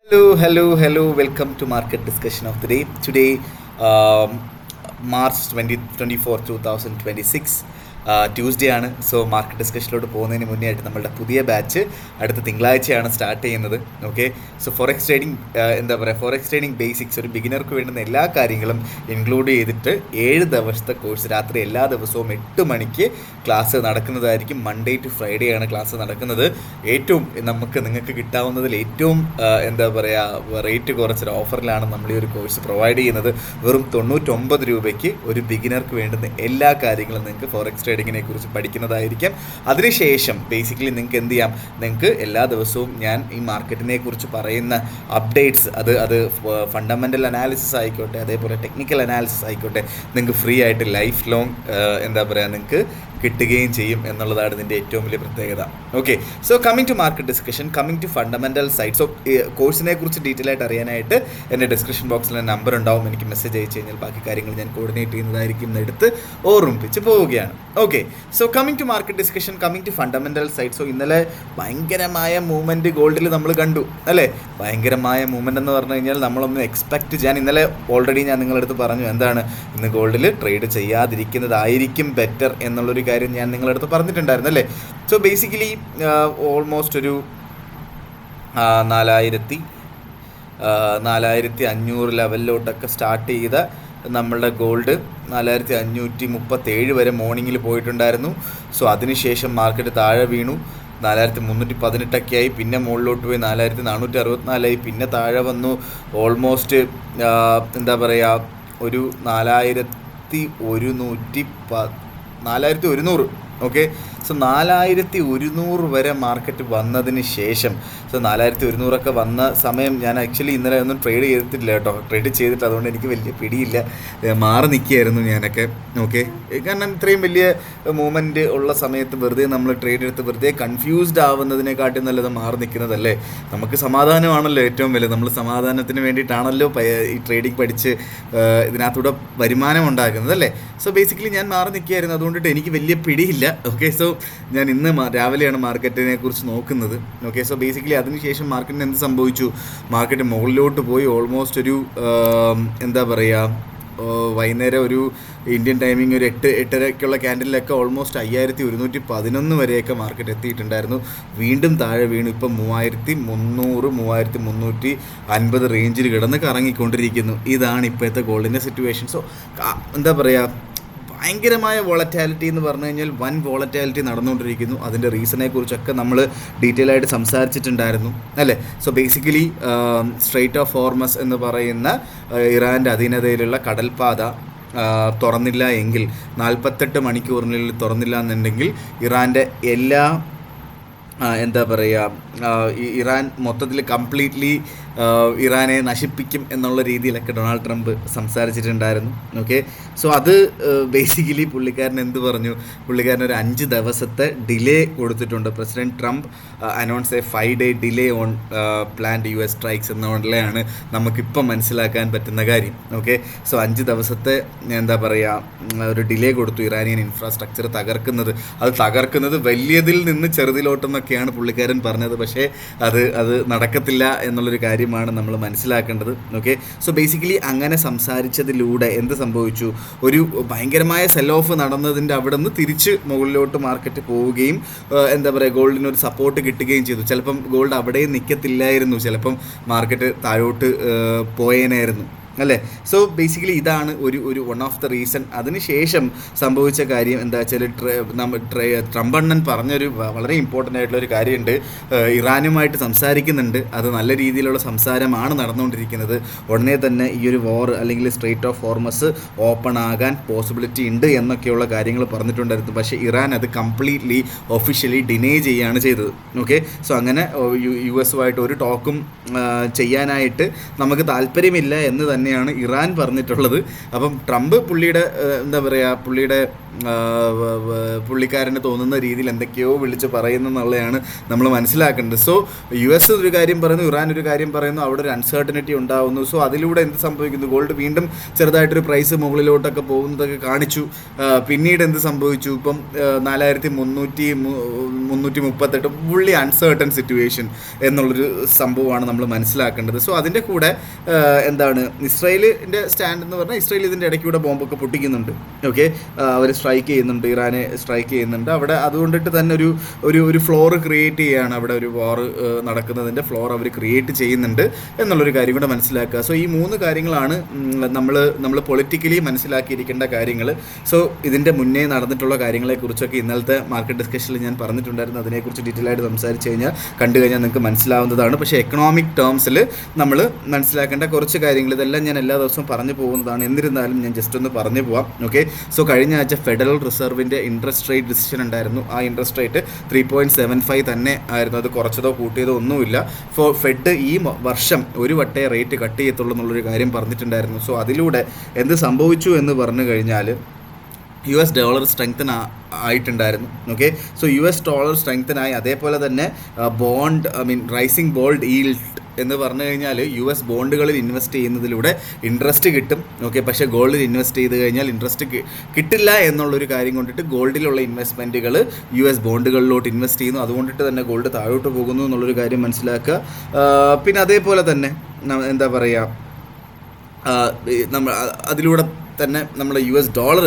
Hello. Welcome to market discussion of the day. Today, March 24, 2026. Tuesday ആണ്. So market ഡിസ്കഷനിലോട്ട് പോകുന്നതിന് മുന്നേ ആയിട്ട് നമ്മളുടെ പുതിയ ബാച്ച് അടുത്ത തിങ്കളാഴ്ചയാണ് സ്റ്റാർട്ട് ചെയ്യുന്നത്. Okay, so forex trading basics ഒരു ബിഗിനർക്ക് വേണ്ടുന്ന എല്ലാ കാര്യങ്ങളും ഇൻക്ലൂഡ് ചെയ്തിട്ട് 7 ദിവസത്തെ കോഴ്സ് രാത്രി എല്ലാ ദിവസവും 8 മണിക്ക് ക്ലാസ് നടക്കുന്നതായിരിക്കും. മൺഡേ ടു ഫ്രൈഡേ ആണ് ക്ലാസ് നടക്കുന്നത്. ഏറ്റവും നിങ്ങൾക്ക് കിട്ടാവുന്നതിൽ ഏറ്റവും റേറ്റ് കുറച്ചൊരു ഓഫറിലാണ് നമ്മൾ ഈ ഒരു കോഴ്സ് പ്രൊവൈഡ് ചെയ്യുന്നത്. വെറും 99 രൂപയ്ക്ക് ഒരു ബിഗിനർക്ക് വേണ്ടുന്ന എല്ലാ കാര്യങ്ങളും നിങ്ങൾക്ക് ഫോറക്സ് ട്രേഡിങ്ങിനെ കുറിച്ച് പഠിക്കുന്നതായിരിക്കും. അതിനുശേഷം ബേസിക്കലി നിങ്ങൾക്ക് എന്ത് ചെയ്യാം, നിങ്ങൾക്ക് എല്ലാ ദിവസവും ഞാൻ ഈ മാർക്കറ്റിനെ കുറിച്ച് പറയുന്ന അപ്ഡേറ്റ്സ് അത് ഫണ്ടമെൻ്റൽ അനാലിസിസ് ആയിക്കോട്ടെ, അതേപോലെ ടെക്നിക്കൽ അനാലിസിസ് ആയിക്കോട്ടെ, നിങ്ങൾക്ക് ഫ്രീ ആയിട്ട് ലൈഫ് ലോങ് നിങ്ങൾക്ക് കിട്ടുകയും ചെയ്യും എന്നുള്ളതാണ് ഇതിൻ്റെ ഏറ്റവും വലിയ പ്രത്യേകത. Okay, so coming to market discussion, coming to fundamental side. So കോഴ്സിനെ കുറിച്ച് ഡീറ്റെയിൽ ആയിട്ട് അറിയാനായിട്ട് എൻ്റെ ഡിസ്ക്രിപ്ഷൻ ബോക്സിൽ നമ്പർ ഉണ്ടാവും. എനിക്ക് മെസ്സേജ് അയച്ചു കഴിഞ്ഞാൽ ബാക്കി കാര്യങ്ങൾ ഞാൻ കോർഡിനേറ്റ് ചെയ്യുന്നതായിരിക്കും എന്നെടുത്ത് ഓർമ്മിപ്പിച്ച് പോവുകയാണ്. Okay, so coming to market discussion, coming to fundamental side. So ഇന്നലെ ഭയങ്കരമായ മൂവ്മെൻറ്റ് ഗോൾഡിൽ നമ്മൾ കണ്ടു അല്ലേ. ഭയങ്കരമായ മൂവ്മെൻ്റ് എന്ന് പറഞ്ഞു കഴിഞ്ഞാൽ നമ്മളൊന്നും എക്സ്പെക്റ്റ് ചെയ്യാൻ, ഇന്നലെ ഓൾറെഡി ഞാൻ നിങ്ങളടുത്ത് പറഞ്ഞു എന്താണ് ഇന്ന് ഗോൾഡിൽ ട്രേഡ് ചെയ്യാതിരിക്കുന്നതായിരിക്കും ബെറ്റർ എന്നുള്ളൊരു കാര്യം ഞാൻ നിങ്ങളടുത്ത് പറഞ്ഞിട്ടുണ്ടായിരുന്നു അല്ലേ. സോ ബേസിക്കലി ഓൾമോസ്റ്റ് ഒരു 4500 ലെവലിലോട്ടൊക്കെ സ്റ്റാർട്ട് ചെയ്ത നമ്മളുടെ ഗോൾഡ് 4537 വരെ മോർണിംഗിൽ പോയിട്ടുണ്ടായിരുന്നു. സോ അതിനുശേഷം മാർക്കറ്റ് താഴെ വീണു, 4318 ആയി. പിന്നെ മുകളിലോട്ട് പോയി 4464 പിന്നെ താഴെ വന്നു. ഓൾമോസ്റ്റ് ഒരു 4100. ഓക്കെ, സോ 4100 വരെ മാർക്കറ്റ് വന്നതിന് ശേഷം, സോ 4100 വന്ന സമയം ഞാൻ ആക്ച്വലി ഇന്നലെ ഒന്നും ട്രേഡ് ചെയ്തിട്ടില്ല കേട്ടോ. ട്രേഡ് ചെയ്തിട്ട് അതുകൊണ്ട് എനിക്ക് വലിയ പിടിയില്ല, മാറി നിൽക്കുകയായിരുന്നു ഞാനൊക്കെ. ഓക്കെ, കാരണം ഇത്രയും വലിയ മൂവ്മെൻറ്റ് ഉള്ള സമയത്ത് വെറുതെ നമ്മൾ ട്രേഡ് എടുത്ത് വെറുതെ കൺഫ്യൂസ്ഡ് ആവുന്നതിനെക്കാട്ടും നല്ലത് മാറി നിൽക്കുന്നതല്ലേ. നമുക്ക് സമാധാനമാണല്ലോ ഏറ്റവും വലുത്. നമ്മൾ സമാധാനത്തിന് വേണ്ടിയിട്ടാണല്ലോ ഈ ട്രേഡിംഗ് പഠിച്ച് ഇതിനകത്തൂടെ വരുമാനം ഉണ്ടാക്കുന്നത് അല്ലേ. സോ ബേസിക്കലി ഞാൻ മാറി നിൽക്കുകയായിരുന്നു, അതുകൊണ്ടിട്ട് എനിക്ക് വലിയ പിടിയില്ല. ഓക്കെ, സോ ഞാൻ ഇന്ന് രാവിലെയാണ് മാർക്കറ്റിനെ കുറിച്ച് നോക്കുന്നത്. ഓക്കെ, സോ ബേസിക്കലി അതിനുശേഷം മാർക്കറ്റിന് എന്ത് സംഭവിച്ചു, മാർക്കറ്റ് മുകളിലോട്ട് പോയി. ഓൾമോസ്റ്റ് ഒരു വൈകുന്നേരം ഒരു ഇന്ത്യൻ ടൈമിംഗ് ഒരു 8-8:30 ക്യാൻഡിലൊക്കെ ഓൾമോസ്റ്റ് 5111 വരെയൊക്കെ മാർക്കറ്റ് എത്തിയിട്ടുണ്ടായിരുന്നു. വീണ്ടും താഴെ വീണു. ഇപ്പം 3300 3350 റേഞ്ചിൽ കിടന്ന് കറങ്ങിക്കൊണ്ടിരിക്കുന്നു. ഇതാണ് ഇപ്പോഴത്തെ ഗോൾഡിൻ്റെ സിറ്റുവേഷൻ. സോ ഭയങ്കരമായ വോളറ്റാലിറ്റി എന്ന് പറഞ്ഞു കഴിഞ്ഞാൽ വൻ വോളറ്റാലിറ്റി നടന്നുകൊണ്ടിരിക്കുന്നു. അതിൻ്റെ റീസണെ കുറിച്ചൊക്കെ നമ്മൾ ഡീറ്റെയിൽ ആയിട്ട് സംസാരിച്ചിട്ടുണ്ടായിരുന്നു അല്ലേ. So basically straight of Hormuz എന്ന് പറയുന്ന ഇറാൻ്റെ അധീനതയിലുള്ള കടൽപ്പാത തുറന്നില്ല എങ്കിൽ, 48 മണിക്കൂറിനുള്ളിൽ തുറന്നില്ല എന്നുണ്ടെങ്കിൽ ഇറാൻ്റെ എല്ലാ ഇറാൻ മൊത്തത്തിൽ കംപ്ലീറ്റ്ലി ഇറാനെ നശിപ്പിക്കും എന്നുള്ള രീതിയിലൊക്കെ ഡൊണാൾഡ് ട്രംപ് സംസാരിച്ചിട്ടുണ്ടായിരുന്നു. ഓക്കെ, സോ അത് ബേസിക്കലി പുള്ളിക്കാരൻ എന്ത് പറഞ്ഞു, പുള്ളിക്കാരൻ ഒരു 5 ദിവസത്തെ ഡിലേ കൊടുത്തിട്ടുണ്ട്. President Trump announce A 5 day delay on planned US strikes എന്നുള്ളതാണ് നമുക്കിപ്പം മനസ്സിലാക്കാൻ പറ്റുന്ന കാര്യം. ഓക്കെ, സോ 5 ദിവസത്തെ ഒരു ഡിലേ കൊടുത്തു. ഇറാനിയൻ ഇൻഫ്രാസ്ട്രക്ചർ തകർക്കുന്നത് വലിയതിൽ നിന്ന് ചെറുതിലോട്ടെന്നൊക്കെയാണ് പുള്ളിക്കാരൻ പറഞ്ഞത്. പക്ഷേ അത് നടക്കത്തില്ല എന്നുള്ളൊരു കാര്യമാണ് നമ്മൾ മനസ്സിലാക്കേണ്ടത്. ഓക്കെ, സോ ബേസിക്കലി അങ്ങനെ സംസാരിച്ചതിലൂടെ എന്ത് സംഭവിച്ചു, ഒരു ഭയങ്കരമായ സെൽ ഓഫ് നടന്നതിൻ്റെ അവിടെ നിന്ന് തിരിച്ച് മുകളിലോട്ട് മാർക്കറ്റ് പോവുകയും ഗോൾഡിനൊരു സപ്പോർട്ട് കിട്ടുകയും ചെയ്തു. ചിലപ്പം ഗോൾഡ് അവിടെ നിൽക്കത്തില്ലായിരുന്നു, ചിലപ്പം മാർക്കറ്റ് താഴോട്ട് പോയേനായിരുന്നു അല്ലേ. സോ ബേസിക്കലി ഇതാണ് ഒരു വൺ ഓഫ് ദ റീസൺ. അതിനുശേഷം സംഭവിച്ച കാര്യം എന്താ വെച്ചാൽ ട്രംപ് അണ്ണൻ പറഞ്ഞൊരു വളരെ ഇമ്പോർട്ടൻ്റ് ആയിട്ടുള്ളൊരു കാര്യമുണ്ട്. ഇറാനുമായിട്ട് സംസാരിക്കുന്നുണ്ട്, അത് നല്ല രീതിയിലുള്ള സംസാരമാണ് നടന്നുകൊണ്ടിരിക്കുന്നത്. ഉടനെ തന്നെ ഈ ഒരു വാർ അല്ലെങ്കിൽ സ്ട്രെയ്റ്റ് ഓഫ് ഹോർമസ് ഓപ്പൺ ആകാൻ പോസിബിലിറ്റി ഉണ്ട് എന്നൊക്കെയുള്ള കാര്യങ്ങൾ പറഞ്ഞിട്ടുണ്ടായിരുന്നു. പക്ഷേ ഇറാൻ അത് കംപ്ലീറ്റ്ലി ഒഫീഷ്യലി ഡിനേ ചെയ്യുകയാണ് ചെയ്തത്. ഓക്കെ, സോ അങ്ങനെ US ഒരു ടോക്കും ചെയ്യാനായിട്ട് നമുക്ക് താല്പര്യമില്ല എന്ന് തന്നെയാണ് ഇറാൻ പറഞ്ഞിട്ടുള്ളത്. അപ്പം ട്രംപ് പുള്ളിയുടെ പുള്ളിക്കാരന് തോന്നുന്ന രീതിയിൽ എന്തൊക്കെയോ വിളിച്ച് പറയുന്നു എന്നുള്ളതാണ് നമ്മൾ മനസ്സിലാക്കേണ്ടത്. സോ US ഒരു കാര്യം പറയുന്നു, ഇറാൻ ഒരു കാര്യം പറയുന്നു, അവിടെ ഒരു അൺസർട്ടനിറ്റി ഉണ്ടാവുന്നു. സോ അതിലൂടെ എന്ത് സംഭവിക്കുന്നു? ഗോൾഡ് വീണ്ടും ചെറുതായിട്ടൊരു പ്രൈസ് മുകളിലോട്ടൊക്കെ പോകുന്നതൊക്കെ കാണിച്ചു. പിന്നീട് എന്ത് സംഭവിച്ചു? ഇപ്പം 4338 ഫുള്ളി അൺസർട്ടൺ സിറ്റുവേഷൻ എന്നുള്ളൊരു സംഭവമാണ് നമ്മൾ മനസ്സിലാക്കേണ്ടത്. സോ അതിൻ്റെ കൂടെ എന്താണ് ഇസ്രായേലിൻ്റെ സ്റ്റാൻഡ് എന്ന് പറഞ്ഞാൽ, ഇസ്രായേൽ ഇതിൻ്റെ ഇടയ്ക്കൂടെ ബോംബൊക്കെ പൊട്ടിക്കുന്നുണ്ട്. ഓക്കെ, അവർ സ്ട്രൈക്ക് ചെയ്യുന്നുണ്ട്, ഇറാനെ സ്ട്രൈക്ക് ചെയ്യുന്നുണ്ട് അവിടെ. അതുകൊണ്ടിട്ട് തന്നെ ഒരു ഫ്ലോർ ക്രിയേറ്റ് ചെയ്യുകയാണ്, അവിടെ ഒരു വാർ നടക്കുന്നതിൻ്റെ ഫ്ലോർ അവർ ക്രിയേറ്റ് ചെയ്യുന്നുണ്ട് എന്നുള്ളൊരു കാര്യം കൂടെ മനസ്സിലാക്കുക. സോ ഈ 3 കാര്യങ്ങളാണ് നമ്മൾ പൊളിറ്റിക്കലി മനസ്സിലാക്കിയിരിക്കേണ്ട കാര്യങ്ങൾ. സോ ഇതിൻ്റെ മുന്നേ നടന്നിട്ടുള്ള കാര്യങ്ങളെക്കുറിച്ചൊക്കെ ഇന്നലത്തെ മാർക്കറ്റ് ഡിസ്കഷനിൽ ഞാൻ പറഞ്ഞിട്ടുണ്ടായിരുന്നു. അതിനെക്കുറിച്ച് ഡീറ്റെയിൽ ആയിട്ട് സംസാരിച്ച് കണ്ടു കഴിഞ്ഞാൽ നിങ്ങൾക്ക് മനസ്സിലാവുന്നതാണ്. പക്ഷേ എക്കണോമിക് ടേംസിൽ നമ്മൾ മനസ്സിലാക്കേണ്ട കുറച്ച് കാര്യങ്ങൾ, ഇതെല്ലാം ഞാൻ എല്ലാ ദിവസവും പറഞ്ഞു പോകുന്നതാണ്. എന്നിരുന്നാലും ഞാൻ ജസ്റ്റ് ഒന്ന് പറഞ്ഞു പോവാം. ഓക്കെ, സോ കഴിഞ്ഞ ആഴ്ച ഫെഡറൽ റിസർവിൻ്റെ ഇൻട്രസ്റ്റ് റേറ്റ് ഡിസിഷൻ ഉണ്ടായിരുന്നു. ആ ഇൻട്രസ്റ്റ് റേറ്റ് 3.75 തന്നെ ആയിരുന്നു. അത് കുറച്ചതോ കൂട്ടിയതോ ഒന്നുമില്ല. ഫെഡ് ഈ വർഷം ഒരു വട്ടേ റേറ്റ് കട്ട് ചെയ്യത്തുള്ളൂ എന്നുള്ളൊരു കാര്യം പറഞ്ഞിട്ടുണ്ടായിരുന്നു. സോ അതിലൂടെ എന്ത് സംഭവിച്ചു എന്ന് പറഞ്ഞു കഴിഞ്ഞാൽ US ഡോളർ സ്ട്രെങ്തൻ ആയിട്ടുണ്ടായിരുന്നു. Okay, so US dollar strengthen ആയി. അതേപോലെ തന്നെ റൈസിങ് ബോൾഡ് ഈൽഡ് എന്ന് പറഞ്ഞു കഴിഞ്ഞാൽ US ബോണ്ടുകളിൽ ഇൻവെസ്റ്റ് ചെയ്യുന്നതിലൂടെ ഇൻട്രസ്റ്റ് കിട്ടും. ഓക്കെ, പക്ഷേ ഗോൾഡിൽ ഇൻവെസ്റ്റ് ചെയ്ത് കഴിഞ്ഞാൽ ഇൻട്രസ്റ്റ് കിട്ടില്ല എന്നുള്ളൊരു കാര്യം കൊണ്ടിട്ട് ഗോൾഡിലുള്ള ഇൻവെസ്റ്റ്മെൻറ്റുകൾ US ബോണ്ടുകളിലോട്ട് ഇൻവെസ്റ്റ് ചെയ്യുന്നു. അതുകൊണ്ടിട്ട് തന്നെ ഗോൾഡ് താഴോട്ട് പോകുന്നു എന്നുള്ളൊരു കാര്യം മനസ്സിലാക്കുക. പിന്നെ അതേപോലെ തന്നെ എന്താ പറയുക, നമ്മൾ അതിലൂടെ തന്നെ നമ്മുടെ US ഡോളർ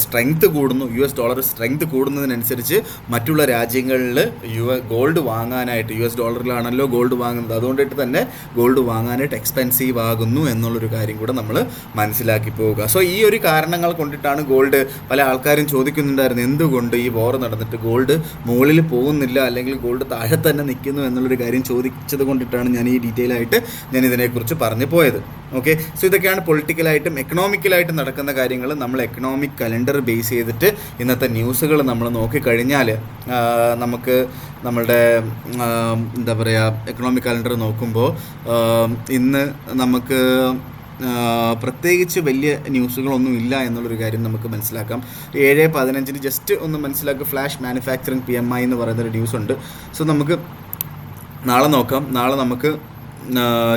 സ്ട്രെങ്ത് കൂടുന്നു. US ഡോളർ സ്ട്രെങ്ത് കൂടുന്നതിനനുസരിച്ച് മറ്റുള്ള രാജ്യങ്ങളിൽ ഗോൾഡ് വാങ്ങാനായിട്ട്, US ഡോളറിലാണല്ലോ ഗോൾഡ് വാങ്ങുന്നത്, അതുകൊണ്ടിട്ട് തന്നെ ഗോൾഡ് വാങ്ങാനായിട്ട് എക്സ്പെൻസീവ് ആകുന്നു എന്നുള്ളൊരു കാര്യം കൂടെ നമ്മൾ മനസ്സിലാക്കി പോവുക. സോ ഈ ഒരു കാരണങ്ങൾ കൊണ്ടിട്ടാണ് ഗോൾഡ്, പല ആൾക്കാരും ചോദിക്കുന്നുണ്ടായിരുന്നു എന്തുകൊണ്ട് ഈ വോർ നടന്നിട്ട് ഗോൾഡ് മുകളിൽ പോകുന്നില്ല, അല്ലെങ്കിൽ ഗോൾഡ് താഴെ തന്നെ നിൽക്കുന്നു എന്നുള്ളൊരു കാര്യം ചോദിച്ചത് കൊണ്ടിട്ടാണ് ഞാൻ ഈ ഡീറ്റെയിൽ ആയിട്ട് ഞാൻ ഇതിനെക്കുറിച്ച് പറഞ്ഞു പോയത്. ഓക്കെ, സോ ഇതൊക്കെയാണ് പൊളിറ്റിക്കലായിട്ടും എക്കണോമിക്കലായിട്ടും നടക്കുന്ന കാര്യങ്ങൾ. നമ്മൾ എക്കണോമിക് കലണ്ടർ ബേസ് ചെയ്തിട്ട് ഇന്നത്തെ ന്യൂസുകൾ നമ്മൾ നോക്കിക്കഴിഞ്ഞാൽ നമുക്ക് നമ്മളുടെ എന്താ പറയുക, എക്കണോമിക് കലണ്ടർ നോക്കുമ്പോൾ ഇന്ന് നമുക്ക് പ്രത്യേകിച്ച് വലിയ ന്യൂസുകളൊന്നും ഇല്ല എന്നുള്ളൊരു കാര്യം നമുക്ക് മനസ്സിലാക്കാം. 7-15 ജസ്റ്റ് ഒന്ന് മനസ്സിലാക്കുക. ഫ്ലാഷ് മാനുഫാക്ചറിങ് PMI എന്ന് പറയുന്നൊരു ന്യൂസ് ഉണ്ട്. സോ നമുക്ക് നാളെ നോക്കാം. നാളെ നമുക്ക്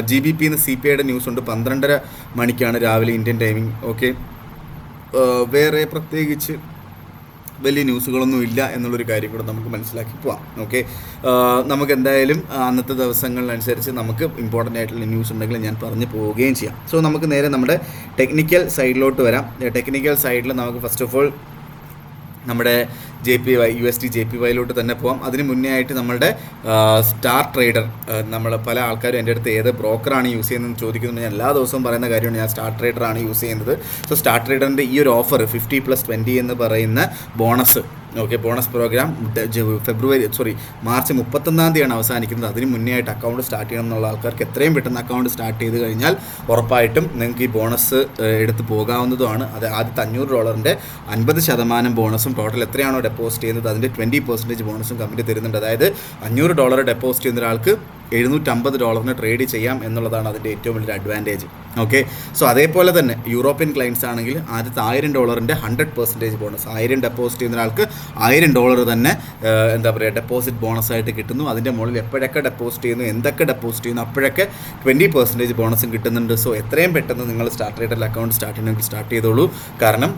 GBP CPIയുടെ ന്യൂസ് ഉണ്ട്. 12:30 മണിക്കാണ് രാവിലെ ഇന്ത്യൻ ടൈമിംഗ്. ഓക്കെ, വേറെ പ്രത്യേകിച്ച് വലിയ ന്യൂസുകളൊന്നും ഇല്ല എന്നുള്ളൊരു കാര്യം കൂടെ നമുക്ക് മനസ്സിലാക്കി പോവാം. ഓക്കെ, നമുക്ക് എന്തായാലും അന്നത്തെ ദിവസങ്ങളിലനുസരിച്ച് നമുക്ക് ഇമ്പോർട്ടൻ്റ് ആയിട്ടുള്ള ന്യൂസ് ഉണ്ടെങ്കിൽ ഞാൻ പറഞ്ഞു പോവുകയും ചെയ്യാം. സോ നമുക്ക് നേരെ നമ്മുടെ ടെക്നിക്കൽ സൈഡിലോട്ട് വരാം. ടെക്നിക്കൽ സൈഡിൽ നമുക്ക് ഫസ്റ്റ് ഓഫ് ഓൾ നമ്മുടെ USD JPYയിലോട്ട് തന്നെ പോകാം. അതിന് മുന്നേ ആയിട്ട് നമ്മളുടെ സ്റ്റാർ ട്രേഡർ, നമ്മൾ പല ആൾക്കാരും എൻ്റെ അടുത്ത് ഏത് ബ്രോക്കറാണ് യൂസ് ചെയ്യുന്നതെന്ന് ചോദിക്കുന്നത്. ഞാൻ എല്ലാ ദിവസവും പറയുന്ന കാര്യമാണ്, ഞാൻ സ്റ്റാർ ട്രേഡറാണ് യൂസ് ചെയ്യുന്നത്. സോ സ്റ്റാർ ട്രേഡറിൻ്റെ ഈ ഒരു ഓഫർ 50+20 എന്ന് പറയുന്ന bonus, okay, bonus programme March 31 അവസാനിക്കുന്നത്. അതിന് മുന്നേ ആയിട്ട് അക്കൗണ്ട് സ്റ്റാർട്ട് ചെയ്യണം എന്നുള്ള ആൾക്കാർക്ക് എത്രയും പെട്ടെന്ന് അക്കൗണ്ട് സ്റ്റാർട്ട് ചെയ്ത് കഴിഞ്ഞാൽ ഉറപ്പായിട്ടും നിങ്ങൾക്ക് ഈ ബോണസ് എടുത്ത് പോകാവുന്നതുമാണ്. അത് ആദ്യത്തെ $500 50% ബോണസും, ടോട്ടൽ എത്രയാണോ ഡെപ്പോസിറ്റ് ചെയ്യുന്നത് അതിൻ്റെ 20% ബോണസും കമ്പനി തരുന്നുണ്ട്. അതായത് $500 ഡെപ്പോസിറ്റ് ചെയ്യുന്ന ഒരാൾക്ക് $750 ട്രേഡ് ചെയ്യാം എന്നുള്ളതാണ് അതിൻ്റെ ഏറ്റവും വലിയൊരു അഡ്വാൻറ്റേജ്. ഓക്കെ, സോ അതേപോലെ തന്നെ യൂറോപ്യൻ ക്ലയൻസ് ആണെങ്കിൽ ആദ്യത്തെ $1000 100% ബോണസ്, 1000 ഡെപ്പോസിറ്റ് ചെയ്യുന്ന ഒരാൾക്ക് $1000 തന്നെ എന്താ പറയുക ഡെപ്പോസിറ്റ് ബോണസായിട്ട് കിട്ടുന്നു. അതിൻ്റെ മുകളിൽ എപ്പോഴൊക്കെ ഡെപ്പോസിറ്റ് ചെയ്യുന്നു, എന്തൊക്കെ ഡെപ്പോസിറ്റ് ചെയ്യുന്നു അപ്പോഴൊക്കെ 20% ബോണസും കിട്ടുന്നുണ്ട്. സോ എത്രയും പെട്ടെന്ന് നിങ്ങൾ സ്റ്റാർ ട്രേഡറിൽ അക്കൗണ്ട് സ്റ്റാർട്ട് ചെയ്യണമെങ്കിൽ സ്റ്റാർട്ട് ചെയ്തോളൂ. കാരണം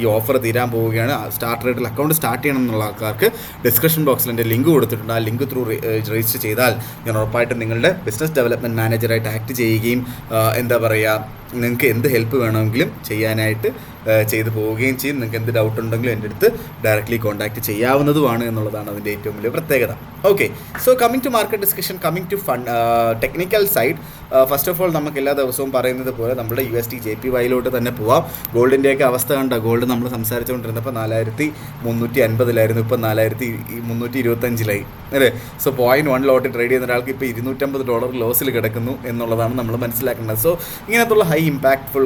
ഈ ഓഫർ തീരാൻ പോവുകയാണ്. സ്റ്റാർ ട്രേഡറിൽ അക്കൗണ്ട് സ്റ്റാർട്ട് ചെയ്യണം എന്നുള്ള ആൾക്കാർക്ക് ഡിസ്ക്രിപ്ഷൻ ബോക്സിൽ എൻ്റെ ലിങ്ക് കൊടുത്തിട്ടുണ്ട്. ആ ലിങ്ക് ത്രൂ രജിസ്റ്റർ ചെയ്താൽ ഞാൻ ഉറപ്പായിട്ടും നിങ്ങളുടെ ബിസിനസ് ഡെവലപ്മെൻറ്റ് മാനേജറായിട്ട് ആക്ട് ചെയ്യുകയും എന്താ പറയുക നിങ്ങൾക്ക് എന്ത് ഹെൽപ്പ് വേണമെങ്കിലും ചെയ്യാനായിട്ട് ചെയ്തു പോവുകയും ചെയ്യും. നിങ്ങൾക്ക് എന്ത് ഡൗട്ട് ഉണ്ടെങ്കിലും എൻ്റെ അടുത്ത് ഡയറക്റ്റ്ലി കോൺടാക്ട് ചെയ്യാവുന്നതുമാണ് എന്നുള്ളതാണ് അതിൻ്റെ ഏറ്റവും വലിയ പ്രത്യേകത. Okay, so coming to market discussion, coming to technical side. First of all നമുക്ക് എല്ലാ ദിവസവും പറയുന്നത് പോലെ നമ്മുടെ USD JPYയിലോട്ട് തന്നെ പോവാം. ഗോൾഡിൻ്റെയൊക്കെ അവസ്ഥ കണ്ട, ഗോൾഡ് നമ്മൾ സംസാരിച്ചുകൊണ്ടിരുന്നപ്പോൾ 4350 ഇപ്പം 4325 അല്ലേ. സോ 0.1 ലോട്ട് ട്രേഡ് ചെയ്യുന്ന ഒരാൾക്ക് ഇപ്പോൾ $250 ലോസിൽ കിടക്കുന്നു എന്നുള്ളതാണ് നമ്മൾ മനസ്സിലാക്കേണ്ടത്. സോ ഇങ്ങനത്തുള്ള ഹൈ ഇമ്പാക്റ്റ്ഫുൾ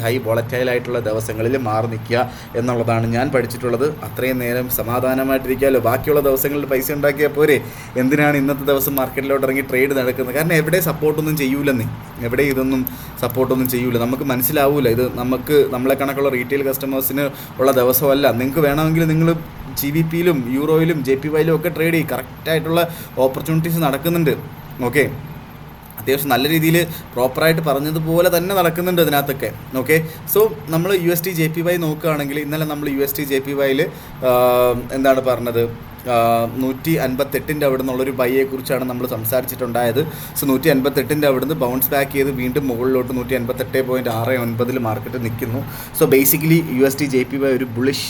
ഹൈ വോളറ്റൈൽ ആയിട്ടുള്ള ദിവസങ്ങളിൽ മാറി നിൽക്കുക എന്നുള്ളതാണ് ഞാൻ പഠിച്ചിട്ടുള്ളത്. അത്രയും നേരം സമാധാനമായിട്ടിരിക്കാമല്ലോ, ബാക്കിയുള്ള ദിവസങ്ങളിൽ പൈസ ഉണ്ടാക്കിയാൽ പോരെ, എന്തിനാണ് ഇന്നത്തെ ദിവസം മാർക്കറ്റിലോട്ട് ഇറങ്ങി ട്രേഡ് നടക്കുന്നത്? കാരണം എവിടെ സപ്പോർട്ടൊന്നും ചെയ്യൂലെന്നേ, എവിടെ ഇതൊന്നും സപ്പോർട്ടൊന്നും ചെയ്യൂല. നമുക്ക് മനസ്സിലാവൂല ഇത് നമുക്ക് നമ്മളെ കണക്കുള്ള റീറ്റെയിൽ കസ്റ്റമേഴ്സിന് ഉള്ള ദിവസമല്ല. നിങ്ങൾക്ക് വേണമെങ്കിൽ നിങ്ങൾ GBPയിലും യൂറോയിലും JPYയിലും ഒക്കെ ട്രേഡ് ചെയ്യും. കറക്റ്റായിട്ടുള്ള ഓപ്പർച്യൂണിറ്റീസ് നടക്കുന്നുണ്ട്. ഓക്കെ, അത്യാവശ്യം നല്ല രീതിയിൽ പ്രോപ്പറായിട്ട് പറഞ്ഞതുപോലെ തന്നെ നടക്കുന്നുണ്ട് അതിനകത്തൊക്കെ. ഓക്കെ, സോ നമ്മൾ USD JPY നോക്കുകയാണെങ്കിൽ ഇന്നലെ നമ്മൾ USD JPYയിൽ എന്താണ് പറഞ്ഞത്, 158 അവിടെ നിന്നുള്ളൊരു ബൈയെക്കുറിച്ചാണ് നമ്മൾ സംസാരിച്ചിട്ടുണ്ടായത്. സോ 158 അവിടുന്ന് ബൗൺസ് ബാക്ക് ചെയ്ത് വീണ്ടും മുകളിലോട്ട് 158.69 മാർക്കറ്റ് നിൽക്കുന്നു. സോ ബേസിക്കലി USD JPY ഒരു ബുള്ളിഷ്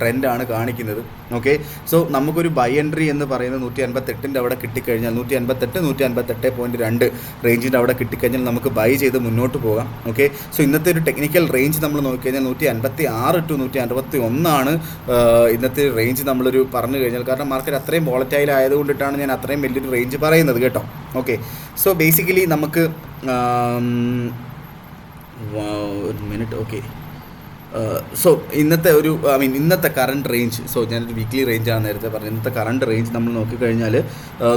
ട്രെൻഡാണ് കാണിക്കുന്നത്. ഓക്കെ, സോ നമുക്കൊരു ബൈ എൻട്രി എന്ന് പറയുന്നത് 158 അവിടെ കിട്ടിക്കഴിഞ്ഞാൽ 158.2 റേഞ്ചിൻ്റെ അവിടെ കിട്ടിക്കഴിഞ്ഞാൽ നമുക്ക് ബൈ ചെയ്ത് മുന്നോട്ട് പോകാം. ഓക്കെ, സോ ഇന്നത്തെ ഒരു ടെക്നിക്കൽ റേഞ്ച് നമ്മൾ നോക്കിക്കഴിഞ്ഞാൽ 156 to 161 ഇന്നത്തെ റേഞ്ച് നമ്മളൊരു പറഞ്ഞു കഴിഞ്ഞാൽ. കാരണം മാർക്കറ്റ് അത്രയും വോളറ്റൈൽ ആയതുകൊണ്ടിട്ടാണ് ഞാൻ അത്രയും വലിയൊരു റേഞ്ച് പറയുന്നത് കേട്ടോ. ഓക്കെ, സോ ബേസിക്കലി നമുക്ക് ഒരു മിനിറ്റ്. ഓക്കെ, സോ ഇന്നത്തെ ഒരു ഇന്നത്തെ കറണ്ട് റേഞ്ച്, സോ ഞാനൊരു വീക്ക്ലി റേഞ്ചാണ് നേരത്തെ പറഞ്ഞത്. ഇന്നത്തെ കറണ്ട് റേഞ്ച് നമ്മൾ നോക്കിക്കഴിഞ്ഞാൽ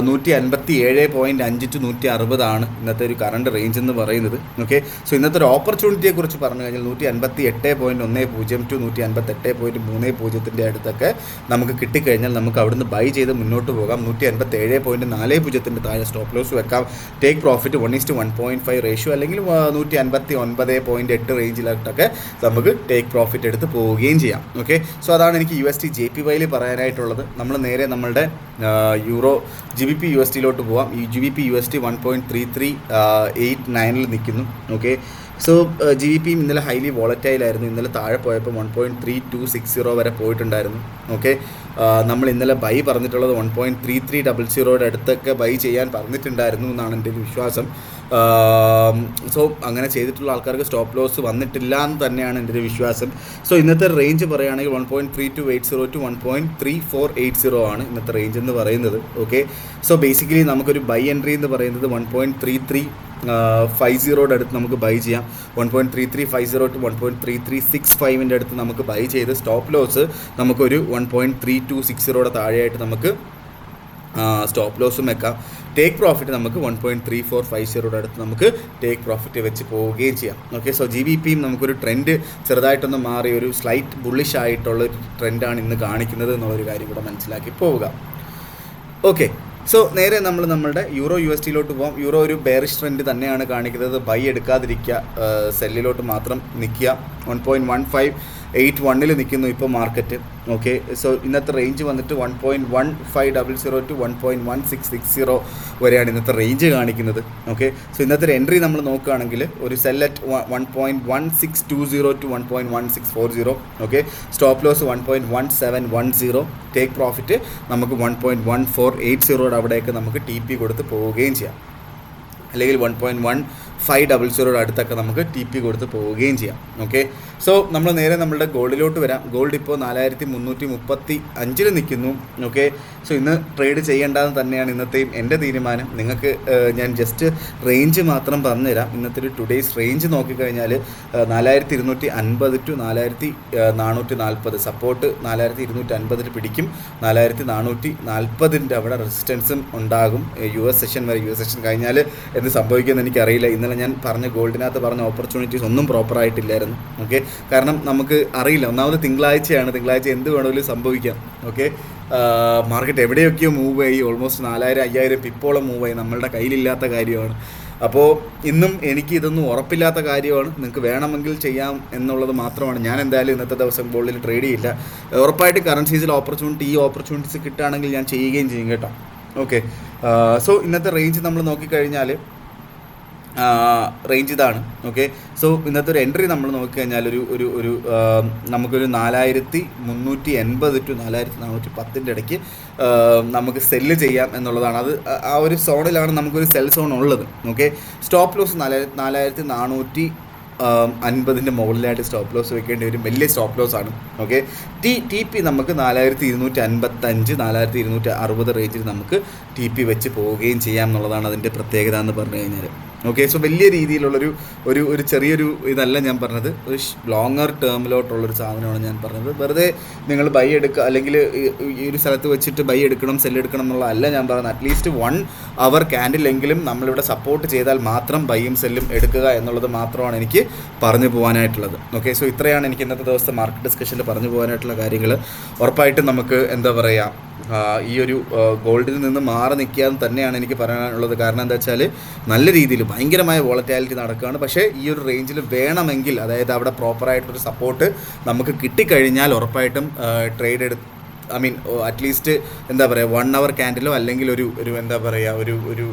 157.5 to 160 ഇന്നത്തെ ഒരു കറണ്ട് റേഞ്ച് എന്ന് പറയുന്നത്. ഓക്കെ, സോ ഇന്നത്തെ ഒരു ഓപ്പർച്യൂണിറ്റിയെക്കുറിച്ച് പറഞ്ഞു കഴിഞ്ഞാൽ 158.10 to 158.30 അടുത്തൊക്കെ നമുക്ക് കിട്ടിക്കഴിഞ്ഞാൽ നമുക്ക് അവിടുന്ന് ബൈ ചെയ്ത് മുന്നോട്ട് പോകാം. 157.40 താഴെ സ്റ്റോപ്പ് ലോസ് വെക്കാം. ടേക്ക് പ്രോഫിറ്റ് 1:1.5 റേഷ്യോ അല്ലെങ്കിൽ 159.8 റേഞ്ചിലോട്ടൊക്കെ നമുക്ക് ടേക്ക് പ്രോഫിറ്റ് എടുത്ത് പോവുകയും ചെയ്യാം. ഓക്കെ, സോ അതാണ് എനിക്ക് USD JPYയിൽ പറയാനായിട്ടുള്ളത്. നമ്മൾ നേരെ നമ്മളുടെ GBP USDയിലോട്ട് പോവാം. ഈ GBP USD 1.3389 നിൽക്കുന്നു. ഓക്കെ, സോ GBP ഇന്നലെ ഹൈലി വോളറ്റൈലായിരുന്നു. ഇന്നലെ താഴെ പോയപ്പോൾ 1.3260 വരെ പോയിട്ടുണ്ടായിരുന്നു. ഓക്കെ, നമ്മൾ ഇന്നലെ ബൈ പറഞ്ഞിട്ടുള്ളത് 1.3300 അടുത്തൊക്കെ ബൈ ചെയ്യാൻ പറഞ്ഞിട്ടുണ്ടായിരുന്നു എന്നാണ് എൻ്റെ ഒരു വിശ്വാസം. സോ അങ്ങനെ ചെയ്തിട്ടുള്ള ആൾക്കാർക്ക് സ്റ്റോപ്പ് ലോസ് വന്നിട്ടില്ല എന്ന് തന്നെയാണ് എൻ്റെ ഒരു വിശ്വാസം. സോ ഇന്നത്തെ റേഞ്ച് പറയുകയാണെങ്കിൽ 1.3280 to 1.3480 ആണ് ഇന്നത്തെ റേഞ്ച് എന്ന് പറയുന്നത്. ഓക്കെ, സോ ബേസിക്കലി നമുക്കൊരു ബൈ എൻട്രി എന്ന് പറയുന്നത് 1.3350 അടുത്ത് നമുക്ക് ബൈ ചെയ്യാം. 1.3350 to 1.3365 അടുത്ത് നമുക്ക് ബൈ ചെയ്ത് സ്റ്റോപ്പ് ലോസ് നമുക്കൊരു 1.3260 താഴെയായിട്ട് നമുക്ക് സ്റ്റോപ്പ് ലോസും വെക്കാം. ടേക്ക് പ്രോഫിറ്റ് നമുക്ക് 1.3450 അടുത്ത് നമുക്ക് ടേക്ക് പ്രോഫിറ്റ് വെച്ച് പോവുകയും ചെയ്യാം. ഓക്കെ, സോ GBPയും നമുക്കൊരു ട്രെൻഡ് ചെറുതായിട്ടൊന്ന് മാറി ഒരു സ്ലൈറ്റ് ബുള്ളിഷ് ആയിട്ടുള്ളൊരു ട്രെൻഡാണ് ഇന്ന് കാണിക്കുന്നത് എന്നുള്ളൊരു കാര്യം കൂടെ മനസ്സിലാക്കി പോവുക. ഓക്കെ, സോ നേരെ നമ്മളുടെ യൂറോ USDയിലോട്ട് പോകാം. യൂറോ ഒരു ബെയറിഷ് ട്രെൻഡ് തന്നെയാണ് കാണിക്കുന്നത്. ബൈ എടുക്കാതിരിക്കുക, സെല്ലിലോട്ട് മാത്രം നിൽക്കുക. 1.1581 നിൽക്കുന്നു ഇപ്പോൾ മാർക്കറ്റ്. ഓക്കെ, സോ ഇന്നത്തെ റേഞ്ച് വന്നിട്ട് 1.1500 to 1.1660 വരെയാണ് ഇന്നത്തെ റേഞ്ച് കാണിക്കുന്നത്. ഓക്കെ, സോ ഇന്നത്തെ ഒരു എൻട്രി നമ്മൾ നോക്കുകയാണെങ്കിൽ ഒരു sell at 1.1620 to 1.1640. Okay, stop loss 1.1710. Take profit നമുക്ക് 1.1480 അവിടെയൊക്കെ നമുക്ക് TP കൊടുത്ത് പോവുകയും ചെയ്യാം. അല്ലെങ്കിൽ 1.1500 അടുത്തൊക്കെ നമുക്ക് TP കൊടുത്ത് പോവുകയും ചെയ്യാം. ഓക്കെ, സോ നമ്മൾ നേരെ നമ്മളുടെ ഗോൾഡിലോട്ട് വരാം. ഗോൾഡ് ഇപ്പോൾ 4335 നിൽക്കുന്നു. ഓക്കെ, സോ ഇന്ന് ട്രേഡ് ചെയ്യേണ്ടതെന്ന് തന്നെയാണ് ഇന്നത്തെയും എൻ്റെ തീരുമാനം. നിങ്ങൾക്ക് ഞാൻ ജസ്റ്റ് റേഞ്ച് മാത്രം പറഞ്ഞുതരാം. ഇന്നത്തെ ഒരു ടുഡേയ്സ് റേഞ്ച് നോക്കിക്കഴിഞ്ഞാൽ 4250 to 4440 സപ്പോർട്ട് 4250 പിടിക്കും. 4440 അവിടെ റെസിസ്റ്റൻസും ഉണ്ടാകും. US സെഷൻ വരെ. US സെഷൻ കഴിഞ്ഞാൽ എന്ത് സംഭവിക്കുമെന്ന് എനിക്കറിയില്ല. ഇന്നലെ ഞാൻ പറഞ്ഞ ഗോൾഡിനകത്ത് പറഞ്ഞ ഓപ്പർച്യൂണിറ്റീസ് ഒന്നും പ്രോപ്പറായിട്ടില്ലായിരുന്നു. ഓക്കെ, കാരണം നമുക്ക് അറിയില്ല. ഒന്നാമത് തിങ്കളാഴ്ചയാണ്, തിങ്കളാഴ്ച എന്ത് വേണമെങ്കിലും സംഭവിക്കാം. ഓക്കെ, മാർക്കറ്റ് എവിടെയൊക്കെയോ മൂവ് ആയി. ഓൾമോസ്റ്റ് 4000-5000 പിപ്പോളം മൂവ് ആയി. നമ്മളുടെ കയ്യിലില്ലാത്ത കാര്യമാണ്. അപ്പോൾ ഇന്നും എനിക്ക് ഇതൊന്നും ഉറപ്പില്ലാത്ത കാര്യമാണ്. നിങ്ങൾക്ക് വേണമെങ്കിൽ ചെയ്യാം എന്നുള്ളത് മാത്രമാണ്. ഞാൻ എന്തായാലും ഇന്നത്തെ ദിവസം ഗോൾഡിൽ ട്രേഡ് ചെയ്യില്ല. ഉറപ്പായിട്ട് കറൻസീസിൽ ഈ ഓപ്പർച്യൂണിറ്റീസ് കിട്ടുകയാണെങ്കിൽ ഞാൻ ചെയ്യുകയും ചെയ്യും കേട്ടോ. ഓക്കെ, സോ ഇന്നത്തെ റേഞ്ച് നമ്മൾ നോക്കിക്കഴിഞ്ഞാൽ റേഞ്ച് ഇതാണ്. ഓക്കെ, സോ ഇന്നത്തെ ഒരു എൻട്രി നമ്മൾ നോക്കിക്കഴിഞ്ഞാൽ ഒരു നമുക്കൊരു 4380 to 4410 ഇടയ്ക്ക് നമുക്ക് സെല്ല് ചെയ്യാം എന്നുള്ളതാണ്. അത് ആ ഒരു സോണിലാണ് നമുക്കൊരു സെൽ സോൺ ഉള്ളത്. ഓക്കെ, സ്റ്റോപ്പ് ലോസ് 4450 മുകളിലായിട്ട് സ്റ്റോപ്പ് ലോസ് വെക്കേണ്ടി വരും. വലിയ സ്റ്റോപ്പ് ലോസ് ആണ്. ഓക്കെ, TP നമുക്ക് 4255 4260 റേഞ്ചിൽ നമുക്ക് TP വെച്ച് പോവുകയും ചെയ്യാം എന്നുള്ളതാണ് അതിൻ്റെ പ്രത്യേകത എന്ന് പറഞ്ഞു കഴിഞ്ഞാൽ. ഓക്കെ. സോ വലിയ രീതിയിലുള്ളൊരു ഒരു ഒരു ചെറിയൊരു ഇതല്ല ഞാൻ പറഞ്ഞത്, ഒരു ലോങ്ങർ ടേമിലോട്ടുള്ളൊരു സാധനമാണ് ഞാൻ പറഞ്ഞത്. വെറുതെ നിങ്ങൾ ബൈ എടുക്കുക അല്ലെങ്കിൽ ഈ ഒരു സ്ഥലത്ത് വെച്ചിട്ട് ബൈ എടുക്കണം സെൽ എടുക്കണം എന്നുള്ളതല്ല ഞാൻ പറയുന്നത്. അറ്റ്ലീസ്റ്റ് 1 അവർ ക്യാൻഡിലെങ്കിലും നമ്മളിവിടെ സപ്പോർട്ട് ചെയ്താൽ മാത്രം ബൈയും സെല്ലും എടുക്കുക എന്നുള്ളത് മാത്രമാണ് എനിക്ക് പറഞ്ഞു പോകാനായിട്ടുള്ളത്. ഓക്കെ. സോ ഇത്രയാണ് എനിക്ക് ഇന്നത്തെ ദിവസത്തെ മാർക്കറ്റ് ഡിസ്കഷനിൽ പറഞ്ഞു പോകാനായിട്ടുള്ള കാര്യങ്ങൾ. ഉറപ്പായിട്ടും നമുക്ക് എന്താ പറയുക, ഈ ഒരു ഗോൾഡിൽ നിന്ന് മാറി നിൽക്കാൻ തന്നെയാണ് എനിക്ക് പറയാനുള്ളത്. കാരണം എന്താ വെച്ചാൽ നല്ല രീതിയിൽ ഭയങ്കരമായ വോളറ്റാലിറ്റി നടക്കുകയാണ്. പക്ഷേ ഈ ഒരു റേഞ്ചിൽ വേണമെങ്കിൽ, അതായത് അവിടെ പ്രോപ്പറായിട്ടൊരു സപ്പോർട്ട് നമുക്ക് കിട്ടിക്കഴിഞ്ഞാൽ ഉറപ്പായിട്ടും ട്രേഡ് അറ്റ്ലീസ്റ്റ് എന്താ പറയുക 1 അവർ ക്യാൻഡിലോ അല്ലെങ്കിൽ ഒരു എന്താ പറയുക ഒരു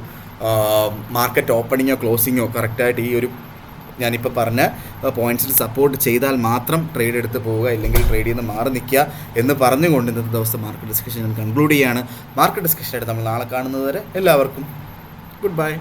മാർക്കറ്റ് ഓപ്പണിങ്ങോ ക്ലോസിങ്ങോ കറക്റ്റായിട്ട് ഈ ഒരു ഞാനിപ്പോൾ പറഞ്ഞ പോയിൻറ്റ്സിൽ സപ്പോർട്ട് ചെയ്താൽ മാത്രം ട്രേഡ് എടുത്ത് പോവുക, ഇല്ലെങ്കിൽ ട്രേഡിൽ നിന്ന് മാറി നിൽക്കുക എന്ന് പറഞ്ഞുകൊണ്ട് ഇന്നത്തെ ദിവസത്തെ മാർക്കറ്റ് ഡിസ്കഷൻ ഞാൻ കൺക്ലൂഡ് ചെയ്യുകയാണ്. മാർക്കറ്റ് ഡിസ്കഷനായിട്ട് നമ്മൾ നാളെ കാണുന്നത് വരെ എല്ലാവർക്കും ഗുഡ് ബൈ.